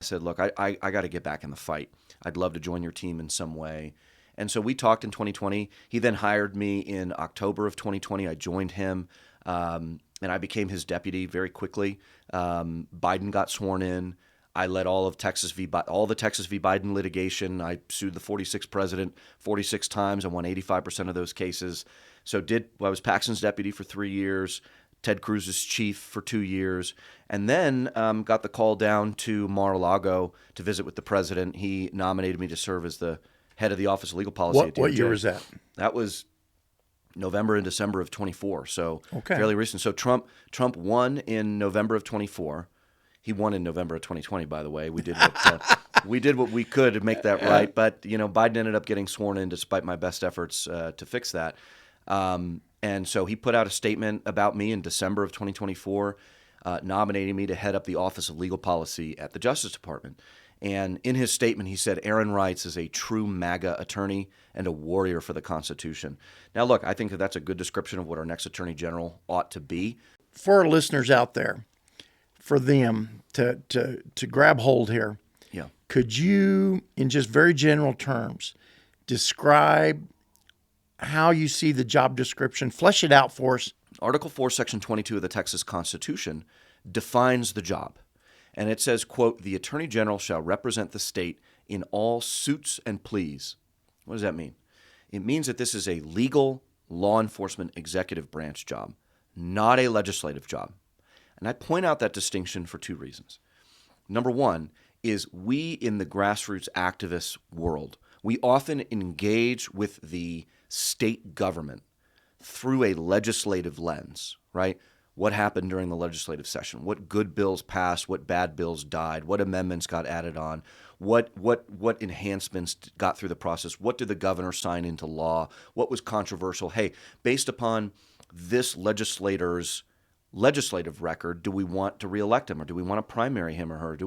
said, look, I got to get back in the fight. I'd love to join your team in some way. And so we talked in 2020. He then hired me in October of 2020. I joined him, and I became his deputy very quickly. Biden got sworn in. I led all the Texas v. Biden litigation. I sued the 46th president 46 times. I won 85% of those cases. So I was Paxton's deputy for 3 years, Ted Cruz's chief for 2 years, and then got the call down to Mar-a-Lago to visit with the president. He nominated me to serve as the head of the Office of Legal Policy at DOJ. What year was that? That was November and December of 24, so Okay. fairly recent. So Trump won in November of 24. He won in November of 2020, by the way. We did what we could to make that right, but Biden ended up getting sworn in despite my best efforts to fix that. And so he put out a statement about me in December of 2024, nominating me to head up the Office of Legal Policy at the Justice Department. And in his statement, he said, Aaron Reitz is a true MAGA attorney and a warrior for the Constitution. Now, look, I think that's a good description of what our next Attorney General ought to be. For our listeners out there, for them to grab hold here, Yeah. could you, in just very general terms, describe how you see the job description? Flesh it out for us. Article 4, Section 22 of the Texas Constitution defines the job. And it says, quote, the Attorney General shall represent the state in all suits and pleas. What does that mean? It means that this is a legal, law enforcement, executive branch job, not a legislative job. And I point out that distinction for 2 reasons. Number one is we in the grassroots activist world, we often engage with the state government through a legislative lens, right? What happened during the legislative session? What good bills passed? What bad bills died? What amendments got added on? What enhancements got through the process? What did the governor sign into law? What was controversial? Hey, based upon this legislator's legislative record, do we want to reelect him, or do we want to primary him or her?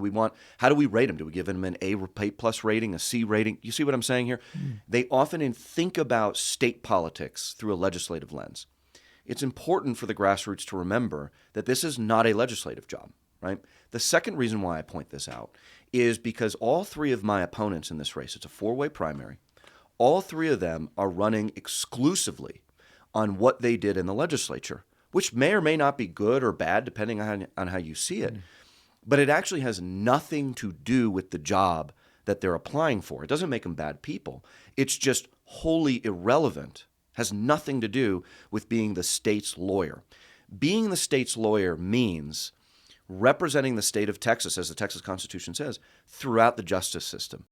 How do we rate him? Do we give him an A+ rating, a C rating? You see what I'm saying here? They often think about state politics through a legislative lens. It's important for the grassroots to remember that this is not a legislative job, right? The second reason why I point this out is because all 3 of my opponents in this race, it's a 4-way primary, all 3 of them are running exclusively on what they did in the legislature, which may or may not be good or bad, depending on how you see it. But it actually has nothing to do with the job that they're applying for. It doesn't make them bad people. It's just wholly irrelevant, has nothing to do with being the state's lawyer. Being the state's lawyer means representing the state of Texas, as the Texas Constitution says, throughout the justice system.